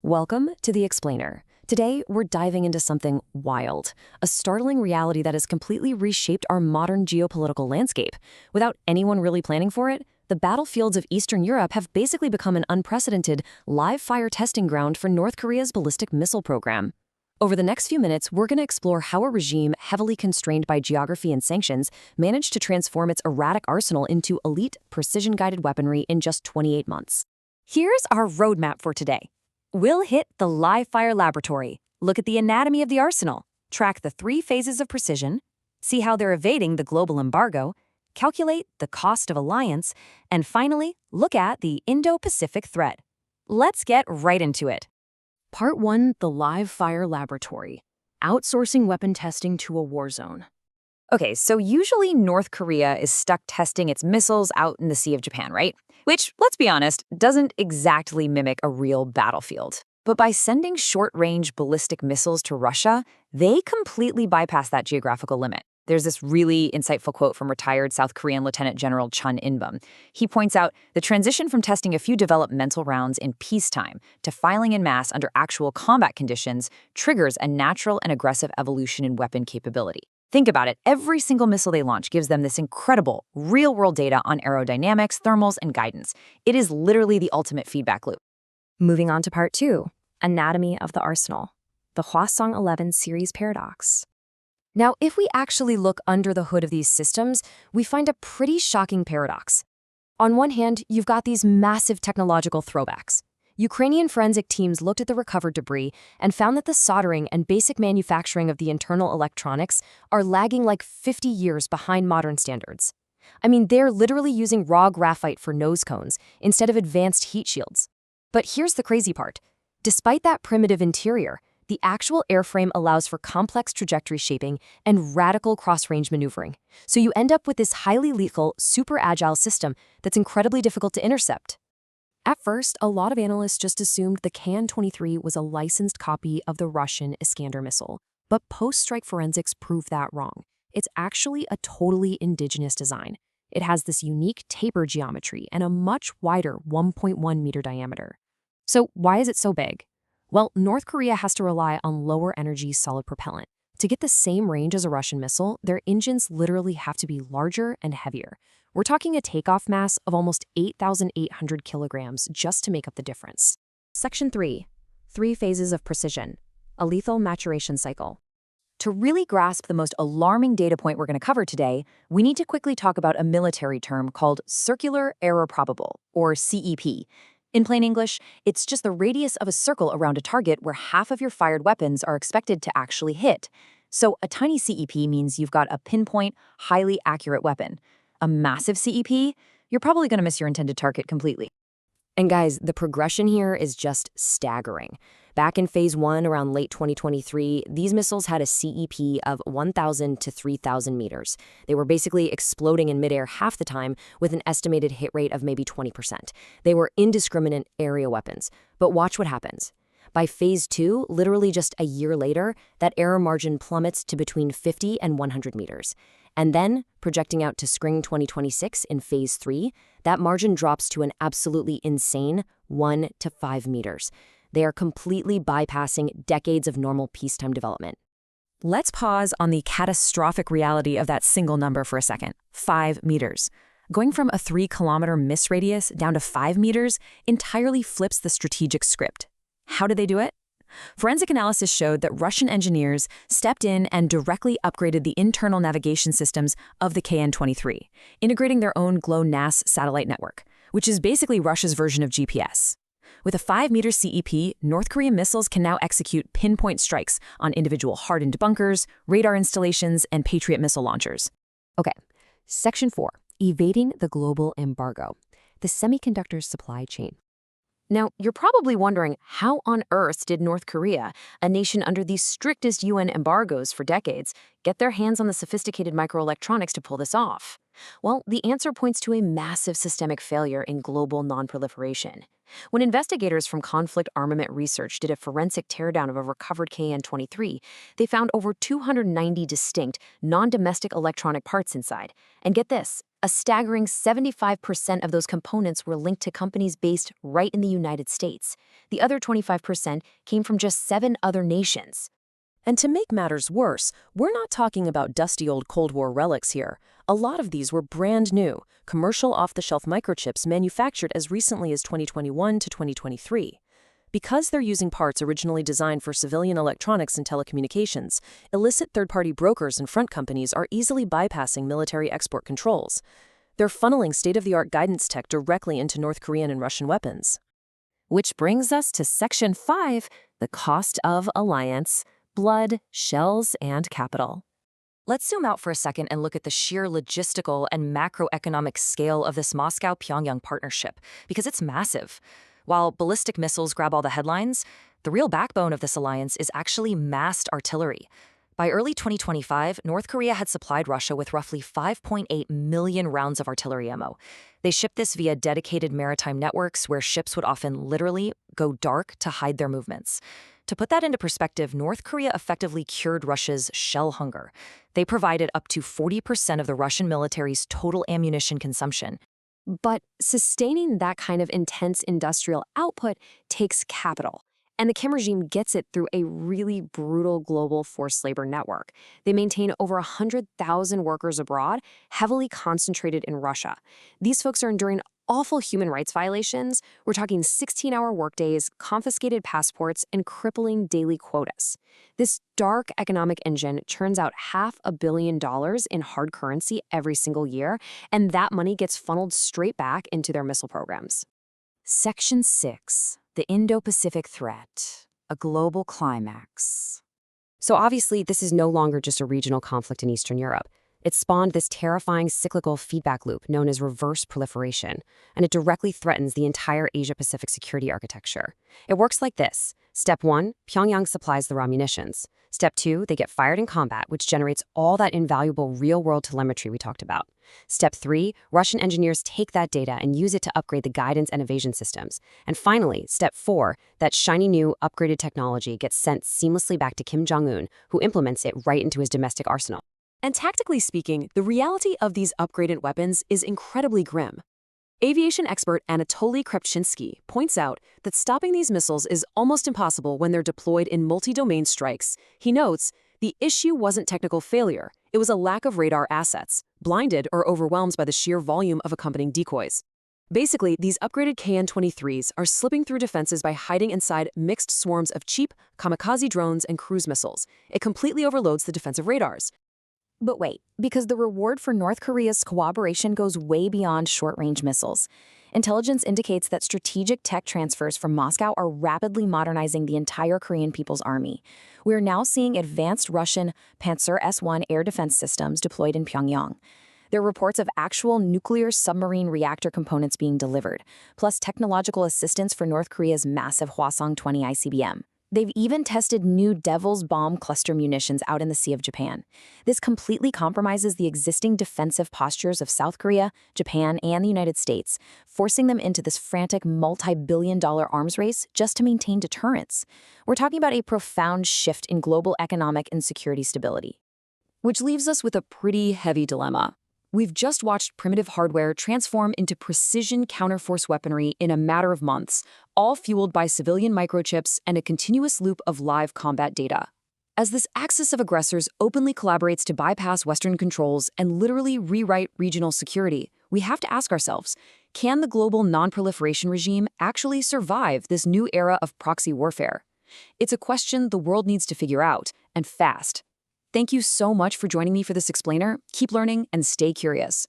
Welcome to The Explainer. Today, we're diving into something wild, a startling reality that has completely reshaped our modern geopolitical landscape. Without anyone really planning for it, the battlefields of Eastern Europe have basically become an unprecedented live-fire testing ground for North Korea's ballistic missile program. Over the next few minutes, we're going to explore how a regime heavily constrained by geography and sanctions managed to transform its erratic arsenal into elite, precision-guided weaponry in just 28 months. Here's our roadmap for today. We'll hit the live-fire laboratory, look at the anatomy of the arsenal, track the 3 phases of precision, see how they're evading the global embargo, calculate the cost of alliance, and finally, look at the Indo-Pacific threat. Let's get right into it. Part 1, the live-fire laboratory. Outsourcing weapon testing to a war zone. Okay, so usually North Korea is stuck testing its missiles out in the Sea of Japan, right? Which, let's be honest, doesn't exactly mimic a real battlefield. But by sending short-range ballistic missiles to Russia, they completely bypass that geographical limit. There's this really insightful quote from retired South Korean Lieutenant General Chun In-bum. He points out the transition from testing a few developmental rounds in peacetime to filing en masse under actual combat conditions triggers a natural and aggressive evolution in weapon capability. Think about it, every single missile they launch gives them this incredible, real-world data on aerodynamics, thermals, and guidance. It is literally the ultimate feedback loop. Moving on to Part 2, Anatomy of the Arsenal, the Hwasong-11 series paradox. Now, if we actually look under the hood of these systems, we find a pretty shocking paradox. On one hand, you've got these massive technological throwbacks. Ukrainian forensic teams looked at the recovered debris and found that the soldering and basic manufacturing of the internal electronics are lagging like 50 years behind modern standards. I mean, they're literally using raw graphite for nose cones instead of advanced heat shields. But here's the crazy part. Despite that primitive interior, the actual airframe allows for complex trajectory shaping and radical cross-range maneuvering. So you end up with this highly lethal, super agile system that's incredibly difficult to intercept. At first, a lot of analysts just assumed the Kan-23 was a licensed copy of the Russian Iskander missile, but post-strike forensics proved that wrong. It's actually a totally indigenous design. It has this unique taper geometry and a much wider 1.1 meter diameter. So why is it so big? Well, North Korea has to rely on lower energy solid propellant. To get the same range as a Russian missile, their engines literally have to be larger and heavier. We're talking a takeoff mass of almost 8,800 kilograms just to make up the difference. Section 3. 3 phases of precision. A lethal maturation cycle. To really grasp the most alarming data point we're going to cover today, we need to quickly talk about a military term called circular error probable, or CEP. In plain English, it's just the radius of a circle around a target where half of your fired weapons are expected to actually hit. So a tiny CEP means you've got a pinpoint, highly accurate weapon. A massive CEP, you're probably going to miss your intended target completely. And guys, the progression here is just staggering. Back in Phase 1 around late 2023, these missiles had a CEP of 1,000 to 3,000 meters. They were basically exploding in midair half the time with an estimated hit rate of maybe 20%. They were indiscriminate area weapons. But watch what happens. By Phase 2, literally just a year later, that error margin plummets to between 50 and 100 meters. And then, projecting out to spring 2026 in Phase 3, that margin drops to an absolutely insane 1 to 5 meters. They are completely bypassing decades of normal peacetime development. Let's pause on the catastrophic reality of that single number for a second. 5 meters. Going from a 3-kilometer miss radius down to 5 meters entirely flips the strategic script. How did they do it? Forensic analysis showed that Russian engineers stepped in and directly upgraded the internal navigation systems of the Kan-23, integrating their own GLONASS satellite network, which is basically Russia's version of GPS. With a 5-meter CEP, North Korean missiles can now execute pinpoint strikes on individual hardened bunkers, radar installations, and Patriot missile launchers. Okay, Section 4, Evading the Global Embargo, the semiconductor supply chain. Now, you're probably wondering, how on earth did North Korea, a nation under the strictest UN embargoes for decades, get their hands on the sophisticated microelectronics to pull this off? Well, the answer points to a massive systemic failure in global non-proliferation. When investigators from Conflict Armament Research did a forensic teardown of a recovered KN-23, they found over 290 distinct, non-domestic electronic parts inside. And get this, a staggering 75% of those components were linked to companies based right in the United States. The other 25% came from just 7 other nations. And to make matters worse, we're not talking about dusty old Cold War relics here. A lot of these were brand new, commercial off-the-shelf microchips manufactured as recently as 2021 to 2023. Because they're using parts originally designed for civilian electronics and telecommunications, illicit third-party brokers and front companies are easily bypassing military export controls. They're funneling state-of-the-art guidance tech directly into North Korean and Russian weapons. Which brings us to Section 5, the cost of alliance. Blood, shells, and capital. Let's zoom out for a second and look at the sheer logistical and macroeconomic scale of this Moscow-Pyongyang partnership, because it's massive. While ballistic missiles grab all the headlines, the real backbone of this alliance is actually massed artillery. By early 2025, North Korea had supplied Russia with roughly 5.8 million rounds of artillery ammo. They shipped this via dedicated maritime networks where ships would often literally go dark to hide their movements. To put that into perspective, North Korea effectively cured Russia's shell hunger. They provided up to 40% of the Russian military's total ammunition consumption. But sustaining that kind of intense industrial output takes capital. And the Kim regime gets it through a really brutal global forced labor network. They maintain over 100,000 workers abroad, heavily concentrated in Russia. These folks are enduring awful human rights violations. We're talking 16-hour workdays, confiscated passports, and crippling daily quotas. This dark economic engine churns out $500 million in hard currency every single year, and that money gets funneled straight back into their missile programs. Section 6. The Indo-Pacific Threat, a global climax. So obviously, this is no longer just a regional conflict in Eastern Europe. It spawned this terrifying cyclical feedback loop known as reverse proliferation, and it directly threatens the entire Asia-Pacific security architecture. It works like this. Step 1, Pyongyang supplies the raw munitions. Step 2, they get fired in combat, which generates all that invaluable real-world telemetry we talked about. Step 3, Russian engineers take that data and use it to upgrade the guidance and evasion systems. And finally, Step 4, that shiny new upgraded technology gets sent seamlessly back to Kim Jong-un, who implements it right into his domestic arsenal. And tactically speaking, the reality of these upgraded weapons is incredibly grim. Aviation expert Anatoly Krepchinsky points out that stopping these missiles is almost impossible when they're deployed in multi-domain strikes. He notes, the issue wasn't technical failure, it was a lack of radar assets, blinded or overwhelmed by the sheer volume of accompanying decoys. Basically, these upgraded KN-23s are slipping through defenses by hiding inside mixed swarms of cheap kamikaze drones and cruise missiles. It completely overloads the defensive radars. But wait, because the reward for North Korea's cooperation goes way beyond short-range missiles. Intelligence indicates that strategic tech transfers from Moscow are rapidly modernizing the entire Korean People's Army. We're now seeing advanced Russian Panzer S-1 air defense systems deployed in Pyongyang. There are reports of actual nuclear submarine reactor components being delivered, plus technological assistance for North Korea's massive Hwasong-20 ICBM. They've even tested new Devil's bomb cluster munitions out in the Sea of Japan. This completely compromises the existing defensive postures of South Korea, Japan, and the United States, forcing them into this frantic multi-billion-dollar arms race just to maintain deterrence. We're talking about a profound shift in global economic and security stability. Which leaves us with a pretty heavy dilemma. We've just watched primitive hardware transform into precision counterforce weaponry in a matter of months, all fueled by civilian microchips and a continuous loop of live combat data. As this axis of aggressors openly collaborates to bypass Western controls and literally rewrite regional security, we have to ask ourselves, can the global non-proliferation regime actually survive this new era of proxy warfare? It's a question the world needs to figure out, and fast. Thank you so much for joining me for this explainer. Keep learning and stay curious.